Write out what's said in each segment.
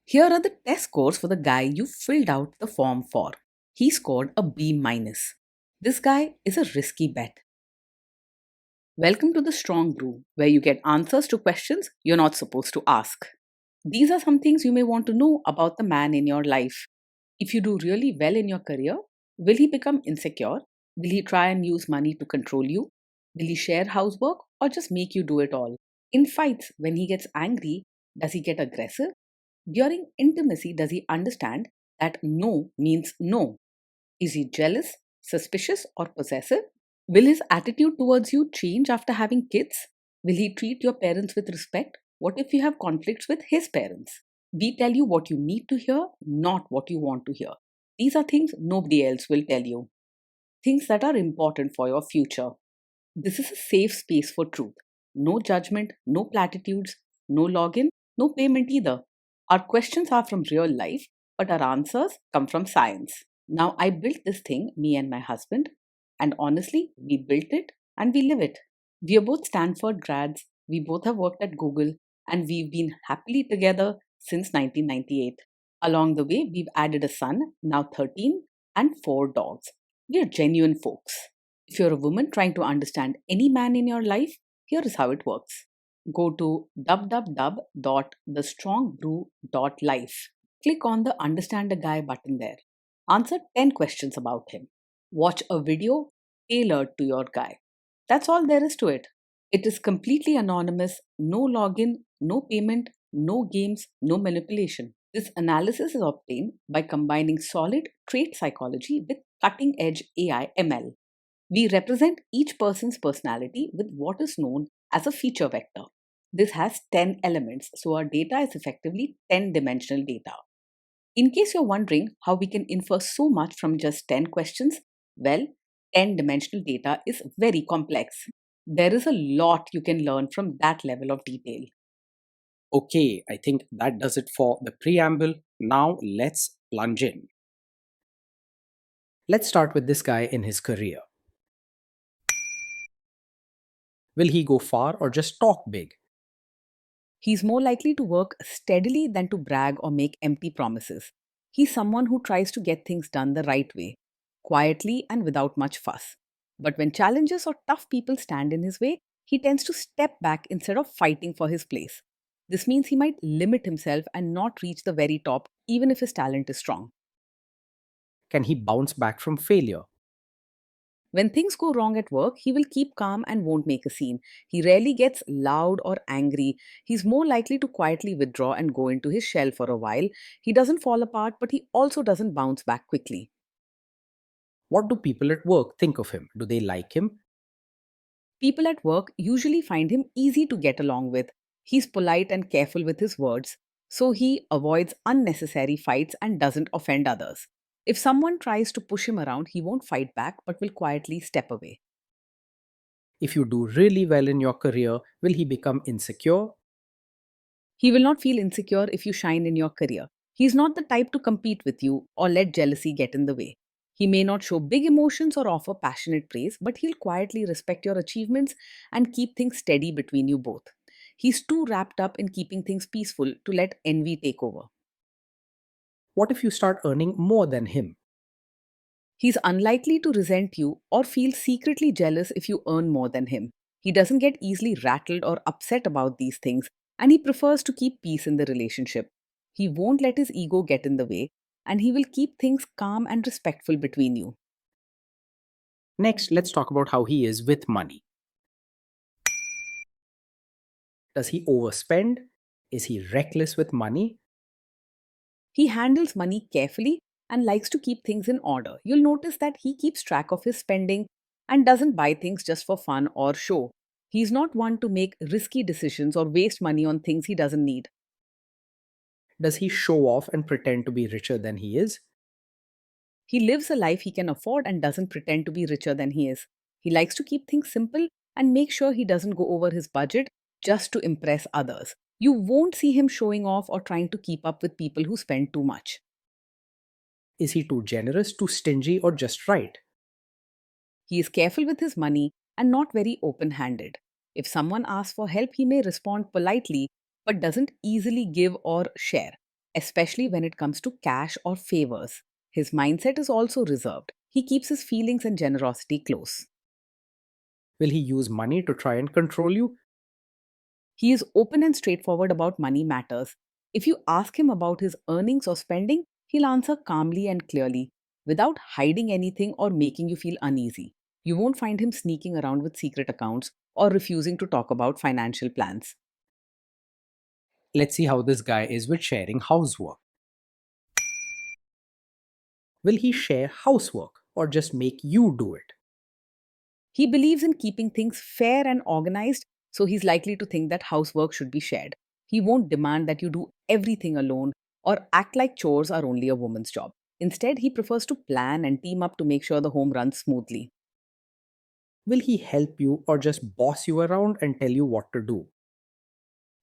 Here are the test scores for the guy you filled out the form for. He scored a B minus. This guy is a risky bet. Welcome to the Strong Brew, where you get answers to questions you're not supposed to ask. These are some things you may want to know about the man in your life. If you do really well in your career, will he become insecure? Will he try and use money to control you? Will he share housework or just make you do it all? In fights, when he gets angry, does he get aggressive? During intimacy, does he understand that no means no? Is he jealous, suspicious, or possessive? Will his attitude towards you change after having kids? Will he treat your parents with respect? What if you have conflicts with his parents? We tell you what you need to hear, not what you want to hear. These are things nobody else will tell you. Things that are important for your future. This is a safe space for truth. No judgment, no platitudes, no login, no payment either. Our questions are from real life, but our answers come from science. Now, I built this thing, me and my husband, and honestly, we built it and we live it. We are both Stanford grads, we both have worked at Google, and we've been happily together since 1998. Along the way, we've added a son, now 13, and 4 dogs. We are genuine folks. If you're a woman trying to understand any man in your life, here is how it works. Go to www.thestrongbrew.life. Click on the Understand a Guy button there. Answer 10 questions about him. Watch a video tailored to your guy. That's all there is to it. It is completely anonymous, no login, no payment, no games, no manipulation. This analysis is obtained by combining solid trait psychology with cutting edge AI ML. We represent each person's personality with what is known as a feature vector. This has 10 elements, so our data is effectively 10-dimensional data. In case you're wondering how we can infer so much from just 10 questions, well, 10-dimensional data is very complex. There is a lot you can learn from that level of detail. Okay, I think that does it for the preamble. Now let's plunge in. Let's start with this guy in his career. Will he go far or just talk big? He's more likely to work steadily than to brag or make empty promises. He's someone who tries to get things done the right way, quietly and without much fuss. But when challenges or tough people stand in his way, he tends to step back instead of fighting for his place. This means he might limit himself and not reach the very top, even if his talent is strong. Can he bounce back from failure? When things go wrong at work, he will keep calm and won't make a scene. He rarely gets loud or angry. He's more likely to quietly withdraw and go into his shell for a while. He doesn't fall apart, but he also doesn't bounce back quickly. What do people at work think of him? Do they like him? People at work usually find him easy to get along with. He's polite and careful with his words, so he avoids unnecessary fights and doesn't offend others. If someone tries to push him around, he won't fight back but will quietly step away. If you do really well in your career, will he become insecure? He will not feel insecure if you shine in your career. He is not the type to compete with you or let jealousy get in the way. He may not show big emotions or offer passionate praise, but he'll quietly respect your achievements and keep things steady between you both. He's too wrapped up in keeping things peaceful to let envy take over. What if you start earning more than him? He's unlikely to resent you or feel secretly jealous if you earn more than him. He doesn't get easily rattled or upset about these things, and he prefers to keep peace in the relationship. He won't let his ego get in the way, and he will keep things calm and respectful between you. Next, let's talk about how he is with money. Does he overspend? Is he reckless with money? He handles money carefully and likes to keep things in order. You'll notice that he keeps track of his spending and doesn't buy things just for fun or show. He's not one to make risky decisions or waste money on things he doesn't need. Does he show off and pretend to be richer than he is? He lives a life he can afford and doesn't pretend to be richer than he is. He likes to keep things simple and make sure he doesn't go over his budget just to impress others. You won't see him showing off or trying to keep up with people who spend too much. Is he too generous, too stingy, or just right? He is careful with his money and not very open handed. If someone asks for help, he may respond politely but doesn't easily give or share. especially when it comes to cash or favors. His mindset is also reserved. He keeps his feelings and generosity close. Will he use money to try and control you? He is open and straightforward about money matters. If you ask him about his earnings or spending, he'll answer calmly and clearly, without hiding anything or making you feel uneasy. You won't find him sneaking around with secret accounts or refusing to talk about financial plans. Let's see how this guy is with sharing housework. Will he share housework or just make you do it? He believes in keeping things fair and organized, so he's likely to think that housework should be shared. He won't demand that you do everything alone or act like chores are only a woman's job. Instead, he prefers to plan and team up to make sure the home runs smoothly. Will he help you or just boss you around and tell you what to do?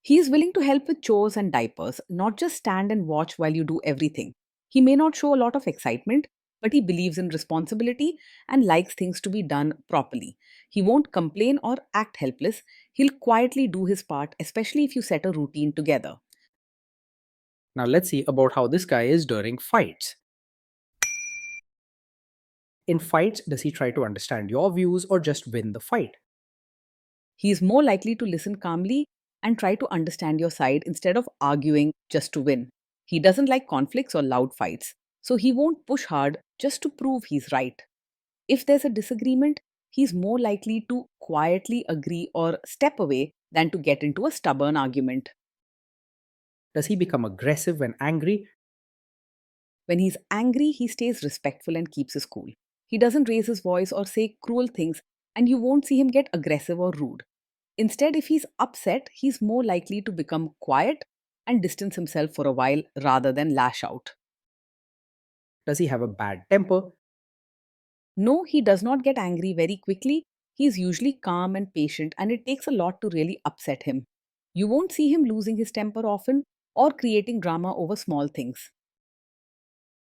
He is willing to help with chores and diapers, not just stand and watch while you do everything. He may not show a lot of excitement, but he believes in responsibility and likes things to be done properly. He won't complain or act helpless. He'll quietly do his part, especially if you set a routine together. Now let's see about how this guy is during fights. In fights, does he try to understand your views or just win the fight? He is more likely to listen calmly and try to understand your side instead of arguing just to win. He doesn't like conflicts or loud fights, so he won't push hard just to prove he's right. If there's a disagreement, he's more likely to quietly agree or step away than to get into a stubborn argument. Does he become aggressive when angry? When he's angry, he stays respectful and keeps his cool. He doesn't raise his voice or say cruel things, and you won't see him get aggressive or rude. Instead, if he's upset, he's more likely to become quiet and distance himself for a while rather than lash out. Does he have a bad temper? No, he does not get angry very quickly. He's usually calm and patient, and it takes a lot to really upset him. You won't see him losing his temper often or creating drama over small things.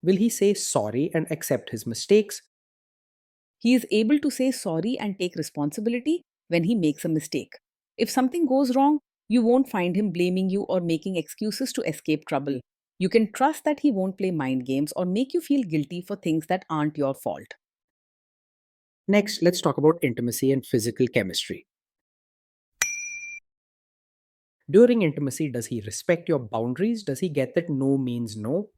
Will he say sorry and accept his mistakes? He is able to say sorry and take responsibility when he makes a mistake. If something goes wrong, you won't find him blaming you or making excuses to escape trouble. You can trust that he won't play mind games or make you feel guilty for things that aren't your fault. Next, let's talk about intimacy and physical chemistry. During intimacy, does he respect your boundaries? Does he get that no means no?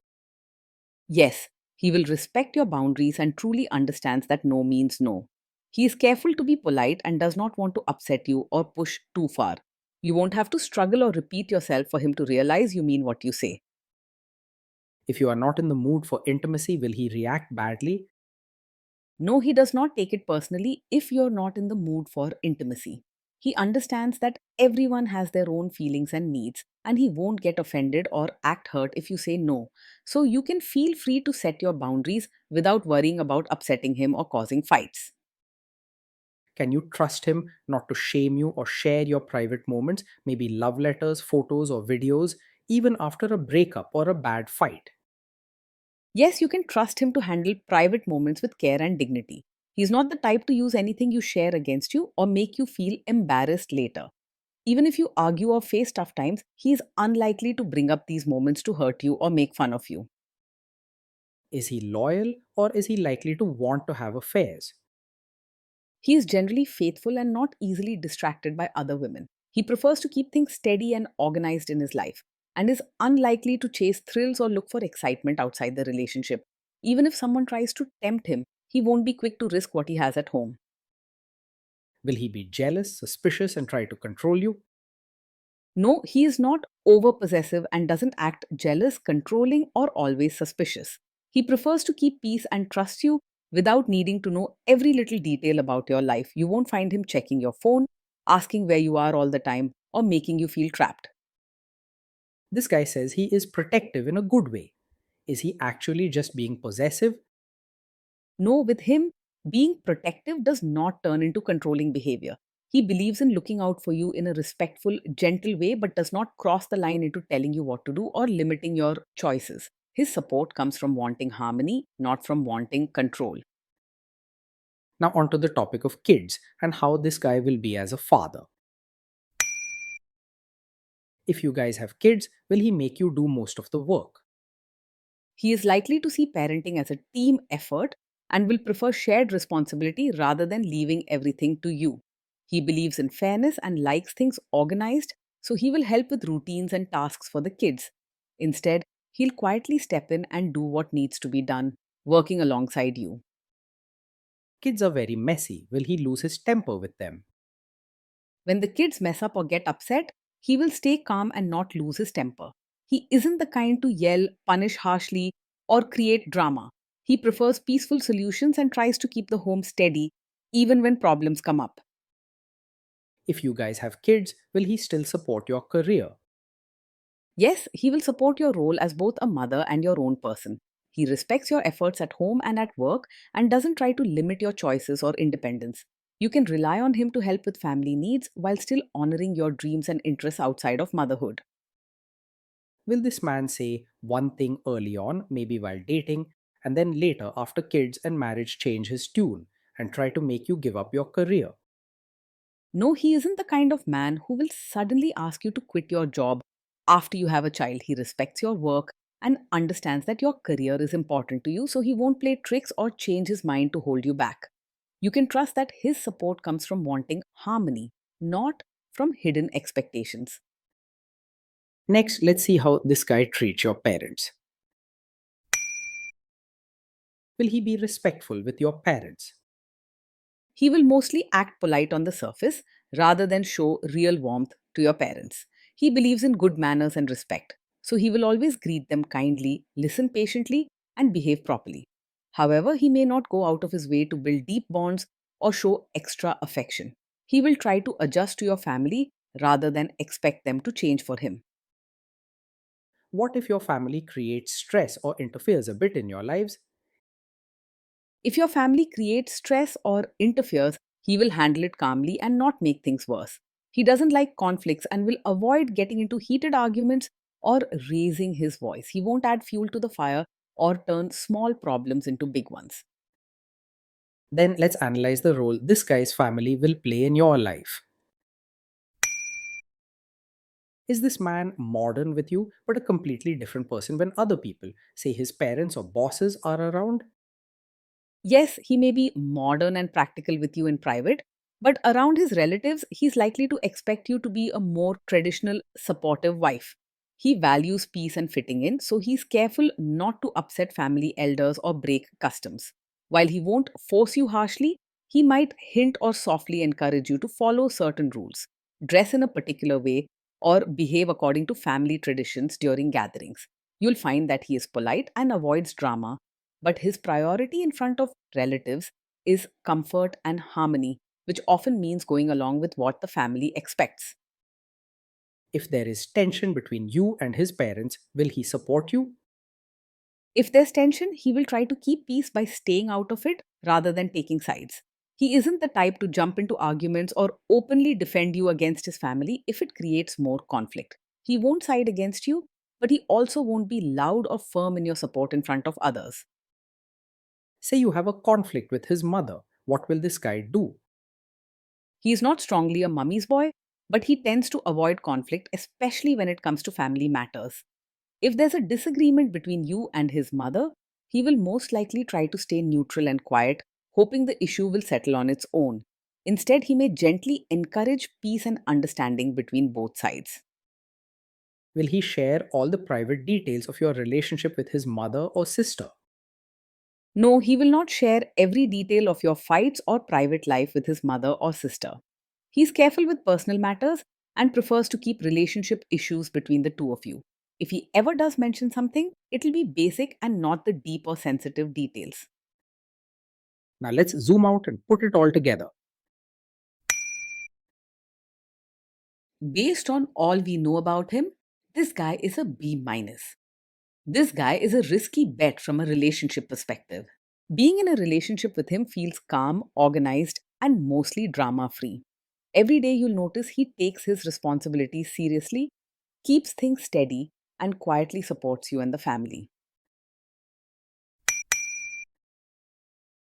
Yes, he will respect your boundaries and truly understands that no means no. He is careful to be polite and does not want to upset you or push too far. You won't have to struggle or repeat yourself for him to realize you mean what you say. If you are not in the mood for intimacy, will he react badly? No, he does not take it personally if you're not in the mood for intimacy. He understands that everyone has their own feelings and needs, and he won't get offended or act hurt if you say no. So you can feel free to set your boundaries without worrying about upsetting him or causing fights. Can you trust him not to shame you or share your private moments, maybe love letters, photos, or videos, even after a breakup or a bad fight? Yes, you can trust him to handle private moments with care and dignity. He's not the type to use anything you share against you or make you feel embarrassed later. Even if you argue or face tough times, he is unlikely to bring up these moments to hurt you or make fun of you. Is he loyal or is he likely to want to have affairs? He is generally faithful and not easily distracted by other women. He prefers to keep things steady and organized in his life and is unlikely to chase thrills or look for excitement outside the relationship. Even if someone tries to tempt him, he won't be quick to risk what he has at home. Will he be jealous, suspicious, and try to control you? No, he is not over possessive and doesn't act jealous, controlling, or always suspicious. He prefers to keep peace and trust you without needing to know every little detail about your life. You won't find him checking your phone, asking where you are all the time, or making you feel trapped. This guy says he is protective in a good way. Is he actually just being possessive? No, with him, being protective does not turn into controlling behavior. He believes in looking out for you in a respectful, gentle way, but does not cross the line into telling you what to do or limiting your choices. His support comes from wanting harmony, not from wanting control. Now, onto the topic of kids and how this guy will be as a father. If you guys have kids, will he make you do most of the work? He is likely to see parenting as a team effort and will prefer shared responsibility rather than leaving everything to you. He believes in fairness and likes things organized, so he will help with routines and tasks for the kids. Instead, he'll quietly step in and do what needs to be done, working alongside you. Kids are very messy. Will he lose his temper with them? When the kids mess up or get upset, he will stay calm and not lose his temper. He isn't the kind to yell, punish harshly, or create drama. He prefers peaceful solutions and tries to keep the home steady even when problems come up. If you guys have kids, will he still support your career? Yes, he will support your role as both a mother and your own person. He respects your efforts at home and at work and doesn't try to limit your choices or independence. You can rely on him to help with family needs while still honoring your dreams and interests outside of motherhood. Will this man say one thing early on, maybe while dating, and then later, after kids and marriage, change his tune and try to make you give up your career? No, he isn't the kind of man who will suddenly ask you to quit your job after you have a child. He respects your work and understands that your career is important to you, so he won't play tricks or change his mind to hold you back. You can trust that his support comes from wanting harmony, not from hidden expectations. Next, let's see how this guy treats your parents. Will he be respectful with your parents? He will mostly act polite on the surface rather than show real warmth to your parents. He believes in good manners and respect, so he will always greet them kindly, listen patiently, and behave properly. However, he may not go out of his way to build deep bonds or show extra affection. He will try to adjust to your family rather than expect them to change for him. What if your family creates stress or interferes a bit in your lives? If your family creates stress or interferes, he will handle it calmly and not make things worse. He doesn't like conflicts and will avoid getting into heated arguments or raising his voice. He won't add fuel to the fire or turn small problems into big ones. Then let's analyze the role this guy's family will play in your life. Is this man modern with you, but a completely different person when other people, say his parents or bosses, are around? Yes, he may be modern and practical with you in private, but around his relatives, he's likely to expect you to be a more traditional, supportive wife. He values peace and fitting in, so he's careful not to upset family elders or break customs. While he won't force you harshly, he might hint or softly encourage you to follow certain rules, dress in a particular way, or behave according to family traditions during gatherings. You'll find that he is polite and avoids drama, but his priority in front of relatives is comfort and harmony, which often means going along with what the family expects. If there is tension between you and his parents, will he support you? If there's tension, he will try to keep peace by staying out of it rather than taking sides. He isn't the type to jump into arguments or openly defend you against his family if it creates more conflict. He won't side against you, but he also won't be loud or firm in your support in front of others. Say you have a conflict with his mother. What will this guy do? He is not strongly a mummy's boy, but he tends to avoid conflict, especially when it comes to family matters. If there's a disagreement between you and his mother, he will most likely try to stay neutral and quiet, hoping the issue will settle on its own. Instead, he may gently encourage peace and understanding between both sides. Will he share all the private details of your relationship with his mother or sister? No, he will not share every detail of your fights or private life with his mother or sister. He's careful with personal matters and prefers to keep relationship issues between the two of you. If he ever does mention something, it'll be basic and not the deep or sensitive details. Now let's zoom out and put it all together. Based on all we know about him, this guy is a B minus. This guy is a risky bet from a relationship perspective. Being in a relationship with him feels calm, organized, and mostly drama free. Every day you'll notice he takes his responsibilities seriously, keeps things steady, and quietly supports you and the family.